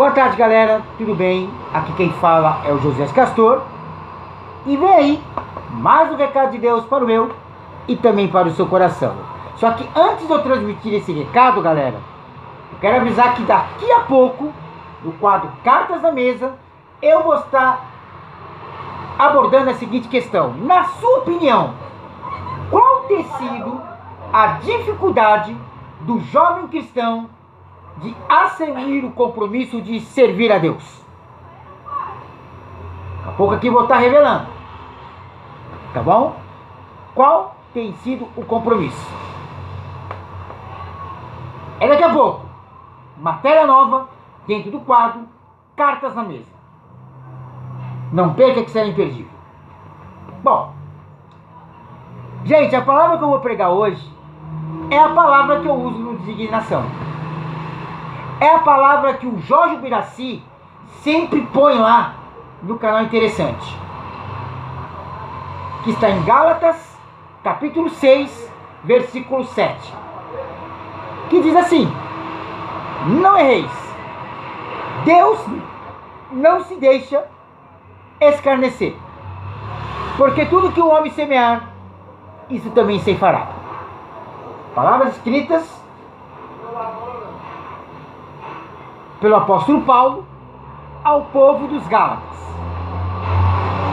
Boa tarde, galera, tudo bem? Aqui quem fala é o José Castor. E vem aí mais um recado de Deus para o meu e também para o seu coração. Só que antes de eu transmitir esse recado, galera, eu quero avisar que daqui a pouco, no quadro Cartas na Mesa, eu vou estar abordando a seguinte questão. Na sua opinião, qual tem sido a dificuldade do jovem cristão de assumir o compromisso de servir a Deus? Daqui a pouco aqui vou estar revelando. Tá bom? Qual tem sido o compromisso? É daqui a pouco. Matéria nova dentro do quadro Cartas na Mesa. Não perca que será imperdível. Bom, gente, a palavra que eu vou pregar hoje é a palavra que eu uso no Designação. É a palavra que o Jorge Biraci sempre põe lá no canal Interessante. Que está em Gálatas, capítulo 6, versículo 7. Que diz assim: não erreis. Deus não se deixa escarnecer. Porque tudo que o homem semear, isso também se fará. Palavras escritas pelo apóstolo Paulo ao povo dos Gálatas.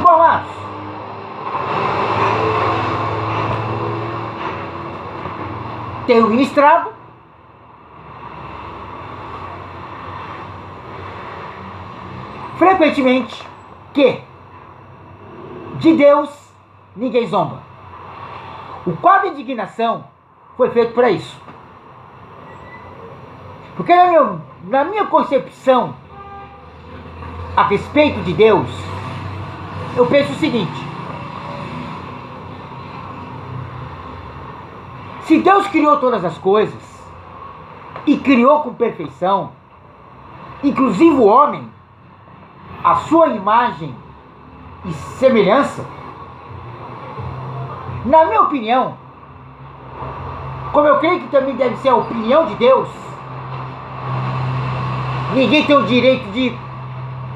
Bom, amados, tenho ministrado frequentemente que de Deus ninguém zomba. O quadro de indignação foi feito para isso. Porque na minha concepção a respeito de Deus, eu penso o seguinte: se Deus criou todas as coisas e criou com perfeição, inclusive o homem, a sua imagem e semelhança, na minha opinião, como eu creio que também deve ser a opinião de Deus, ninguém tem o direito de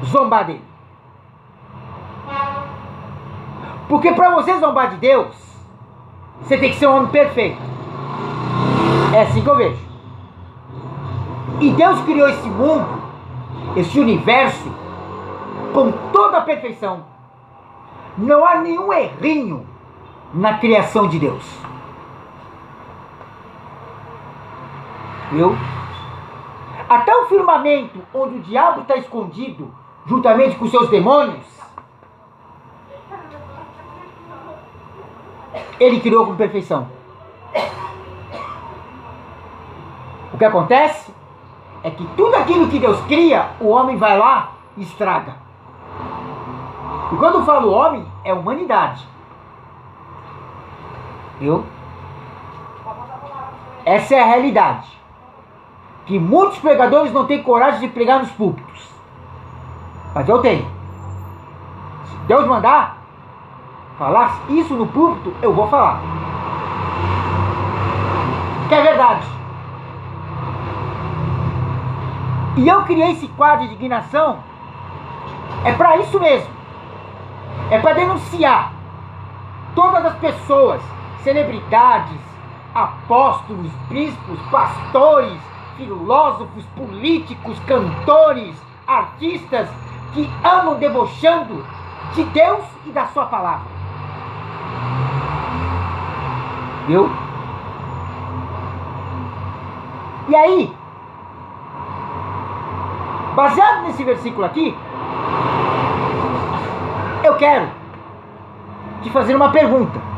zombar dele. Porque para você zombar de Deus, você tem que ser um homem perfeito. É assim que eu vejo. E Deus criou esse mundo, esse universo, com toda a perfeição. Não há nenhum errinho na criação de Deus. Viu? Até o firmamento, onde o diabo está escondido, juntamente com seus demônios, ele criou com perfeição. O que acontece é que tudo aquilo que Deus cria, o homem vai lá e estraga. E quando eu falo homem, é humanidade. Viu? Essa é a realidade. Que muitos pregadores não têm coragem de pregar nos púlpitos. Mas eu tenho. Se Deus mandar falar isso no púlpito, eu vou falar. Que é verdade. E eu criei esse quadro de indignação é para isso mesmo. É para denunciar todas as pessoas, celebridades, apóstolos, bispos, pastores, filósofos, políticos, cantores, artistas que andam debochando de Deus e da sua palavra. Viu? E aí, baseado nesse versículo aqui, eu quero te fazer uma pergunta.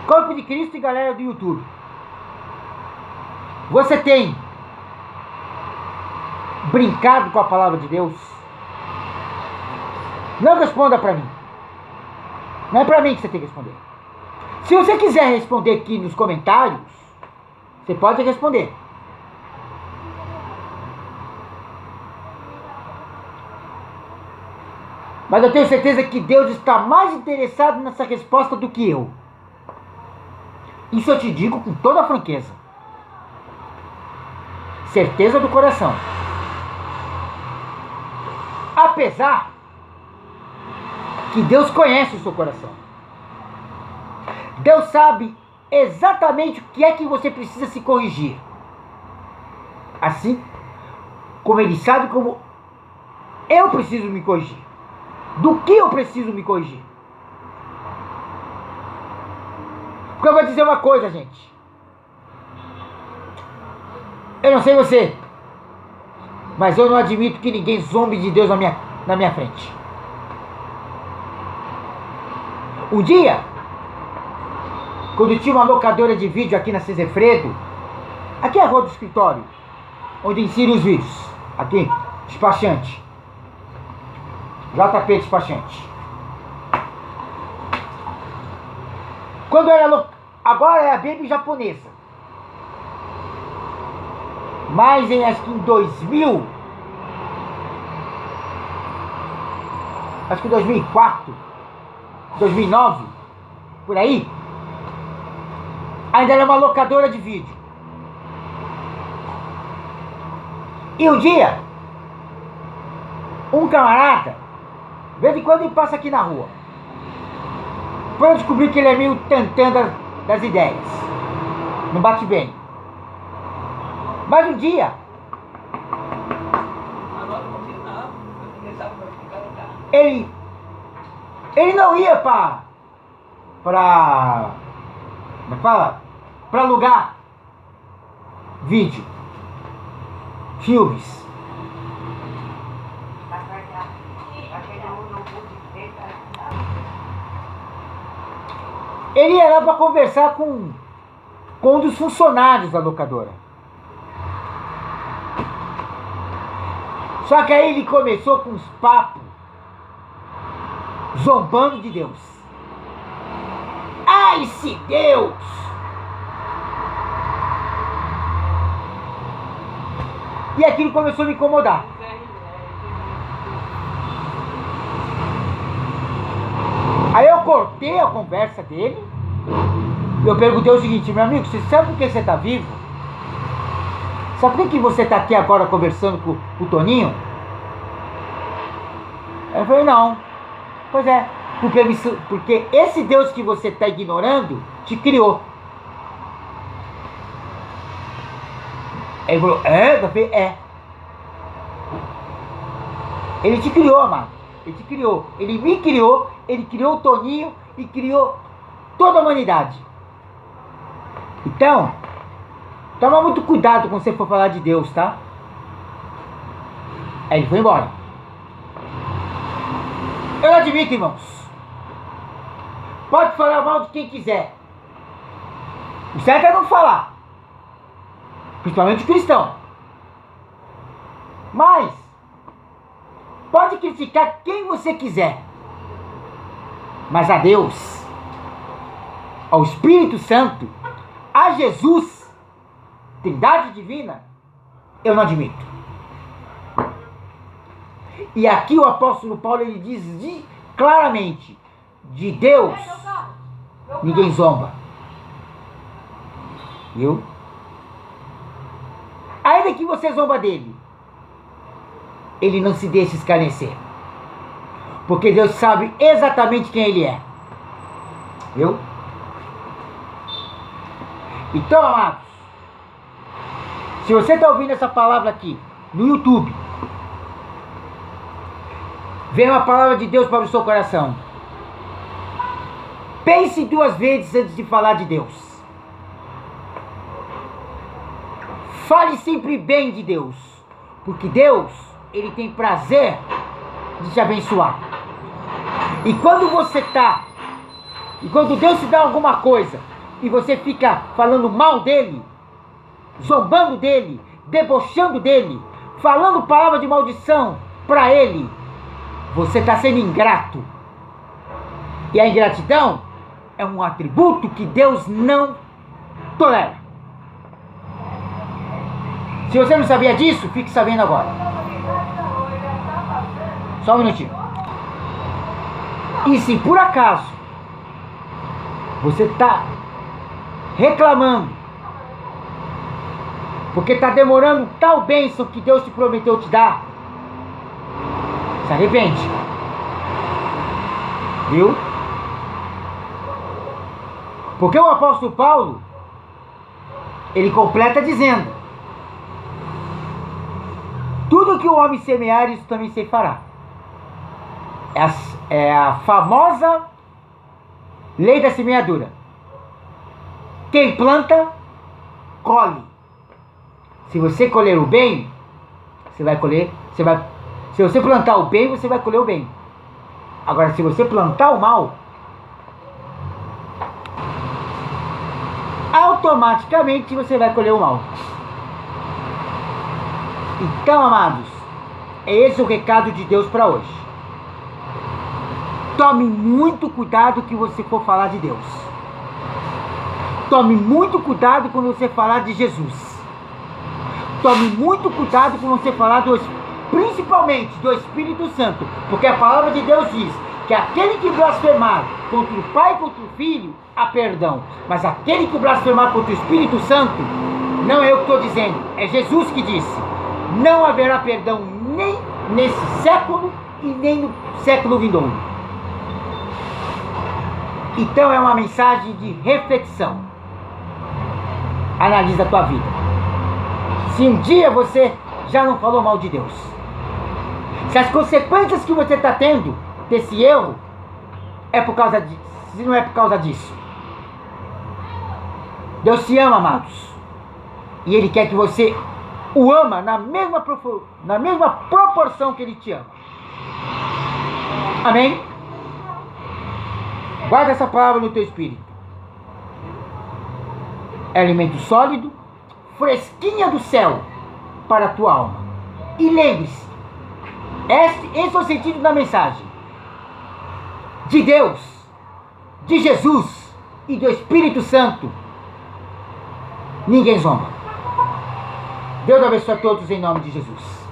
Corpo de Cristo e galera do YouTube, você tem brincado com a palavra de Deus? Não responda para mim. Não é para mim que você tem que responder. Se você quiser responder aqui nos comentários, você pode responder. Mas eu tenho certeza que Deus está mais interessado nessa resposta do que eu. Isso eu te digo com toda a franqueza. Certeza do coração. Apesar que Deus conhece o seu coração. Deus sabe exatamente o que é que você precisa se corrigir. Assim como Ele sabe como eu preciso me corrigir. Do que eu preciso me corrigir. Porque eu vou dizer uma coisa, gente. Eu não sei você, mas eu não admito que ninguém zombe de Deus na minha frente. Um dia, quando tinha uma locadora de vídeo aqui na Cezefredo, aqui é a rua do escritório, onde ensino os vídeos. Aqui, despachante. JP Despachante. Quando era agora é a Baby japonesa. Mas acho que em 2000, acho que 2004, 2009, por aí, ainda era uma locadora de vídeo. E um dia, um camarada, de vez em quando ele passa aqui na rua. Depois eu descobri que ele é meio tantã das ideias. Não bate bem. Mas um dia, ele não ia para alugar vídeo, filmes. Ele ia lá para conversar com um dos funcionários da locadora. Só que aí ele começou com uns papos zombando de Deus. Ai, se Deus! E aquilo começou a me incomodar. Aí eu cortei a conversa dele. E eu perguntei o seguinte: meu amigo, você sabe por que você está vivo? Sabe por que você está aqui agora conversando com o Toninho? Eu falei, não. Pois é, porque esse Deus que você está ignorando te criou. Ele falou, Eu falei, Ele te criou, amado. Ele te criou. Ele me criou, ele criou o Toninho e criou toda a humanidade. Então, toma muito cuidado quando você for falar de Deus, tá? Aí ele foi embora. Eu não admito, irmãos. Pode falar mal de quem quiser. O certo é não falar. Principalmente o cristão. Mas pode criticar quem você quiser. Mas a Deus, ao Espírito Santo, a Jesus, Trindade Divina, eu não admito. E aqui o apóstolo Paulo ele diz claramente: de Deus ninguém zomba. Viu? Ainda que você zomba dele, ele não se deixa escarnecer. Porque Deus sabe exatamente quem ele é. Viu? Então, amados, se você está ouvindo essa palavra aqui no YouTube, vem uma palavra de Deus para o seu coração. Pense 2 vezes antes de falar de Deus. Fale sempre bem de Deus, porque Deus, ele tem prazer de te abençoar. E quando Deus te dá alguma coisa e você fica falando mal dele, zombando dele, debochando dele, falando palavra de maldição para ele, você está sendo ingrato. E a ingratidão é um atributo que Deus não tolera. Se você não sabia disso, fique sabendo agora. Só um minutinho. E se por acaso você está reclamando, porque está demorando tal bênção que Deus te prometeu te dar, se arrepende. Viu? Porque o apóstolo Paulo, ele completa dizendo: tudo que o homem semear, isso também se fará. É a famosa lei da semeadura. Quem planta, colhe. Se você colher o bem, você vai colher. Se você plantar o bem, você vai colher o bem. Agora, se você plantar o mal, automaticamente você vai colher o mal. Então, amados, é esse o recado de Deus para hoje. Tome muito cuidado que você for falar de Deus. Tome muito cuidado quando você falar de Jesus. Tome muito cuidado quando você falar principalmente do Espírito Santo, porque a palavra de Deus diz que aquele que blasfemar contra o Pai e contra o Filho, há perdão. Mas aquele que blasfemar contra o Espírito Santo, não é eu que estou dizendo, é Jesus que disse: não haverá perdão nem nesse século e nem no século vindouro. Então é uma mensagem de reflexão. Analisa a tua vida. Se um dia você já não falou mal de Deus, se as consequências que você está tendo desse erro é por causa disso, se não é por causa disso. Deus te ama, amados, e Ele quer que você o ama na mesma proporção que Ele te ama. Amém? Guarda essa palavra no teu espírito. É alimento sólido, fresquinha do céu para a tua alma. E lembre-se, esse é o sentido da mensagem. De Deus, de Jesus e do Espírito Santo, ninguém zomba. Deus abençoe a todos em nome de Jesus.